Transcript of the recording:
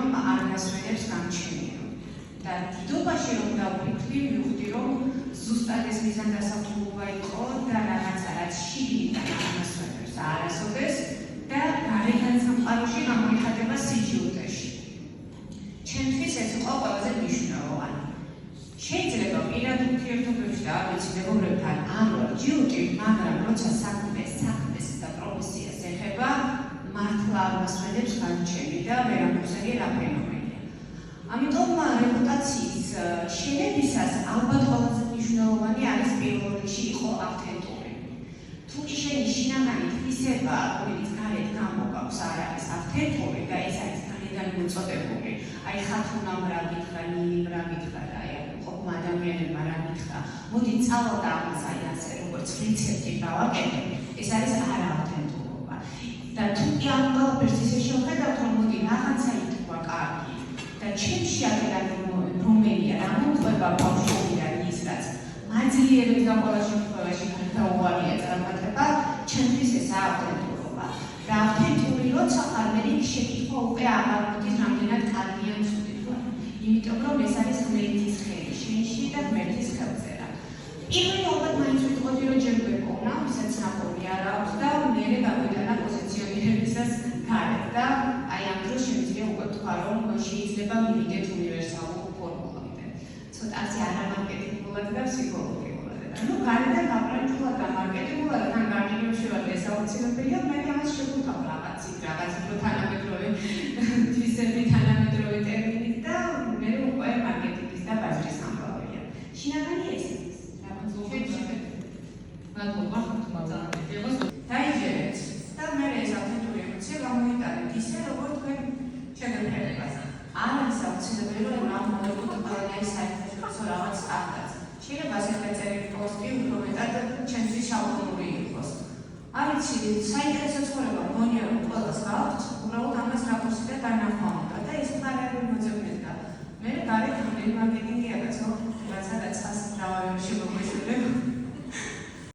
რომ არ გასვენებს გამჩენია. და დიდობაში რომ დავფიქრდი, მივხვდი რომ ზუსტად ეს მიზანდასახულობა იყო და რაღაცა რაც შიგნიდან არ გასვენებს არასოდეს და გარედან სამყაროში გამოიხატება სიჯულეში. ჩემთვის ეს იყო ყველაზე მნიშვნელოვანი. შეიძლება პირად ურთიერთობებში და არ ვიცი მეგობრებთან არ ვარ ჯიუტი, მაგრამ როცა საქმეს და პროფესიას ეხება, მართლა არ გასვენებს განჩენი და ვერაფერზე რა ფენომენია. ამიტომ რეპუტაციის შენებისას ალბათ ყველაზე მნიშვნელოვანი არის პირველ რიგში იყო ავთენტური. თუ კი შენი შინაგანი თვისება, რომელიც გარეთ გამოგაქვს, არ არის ავთენტური და ეს არის გარედან მოწოდებული, აი ხათუნამ რა გითხრა, ნინიმ რა გითხრა და აი ყოფნა ადამიანებმა რა გითხრა, მოდი წავალ და ამას აი ასე როგორც რიცეპტი დავაკეთე, ეს არის არაავთენტურობა. და თუ კი ამ ყველაფერს ისე შევხედავთ, რომ მოდი რაღაცა ითქვა კარგი და ჩემში აქედან რომელია რა მომწვება ბავშვობიდან ის რაც აძლიერებს და ყველა შემთხვევაში გარდაუვალია წარმატება, ჩემთვის ესაა ავთენტურობა. და ავთენტური როცა ხარ, მე შეკითხვა უკვე აღარ მოდის რამდენად კარგი ან ცუდი ვარ. იმიტომ რომ ეს არის ღმერთის ხელი შენში და ღმერთის ხელწერა. პირველი ალბათ მაინც ვიტყოდი, რომ ჯერ გვეკოვნა, ვისაც ნახოვნი არ აქვს და მერე გაგვიტანა პოზიციონირებისას გარეთ და აი ამ დროს შემიძლია უკვე თქვა, რომ შეიძლება მივიდეთ უნივერსალურ ფორმულამდე. ცოტა ასე არამარკეტინგულად და ფსიქოლოგიურად. ანუ გარედან გაპრანჭულად და მარკეტინგულად თან გარიგებში ვარ ესაუცილებელია, მე ამას შევუთავ რაღაცით, რაღაც თანამედროვე თვისები, თანამედროვე ტერმინით და მე უკვე მარკეტინგის და ბაზრის ამბავია. შინაგანი ეს არის. მადლობა ხმათა. დაიჯერეთ და მე ეს ავთენტური ემოცია გამოიტანეთ ისე, როგორც თქვენ შეგეფერებას. არ არის აუცილებელი, რომ რა მომენტი საერთაშორისო რაღაც ახდაც. შეიძლება ასე წერილი პოსტი უფრო მეტად ჩემთვის შაბლონური იყოს. არ ვიცი, საინტერესო ცხოვრება მგონია, რომ ყველას გააქვს, უბრალოდ ამას რაკურსი და განახმაურება და ეს მხარეები მოძებნეს და მე გარეთ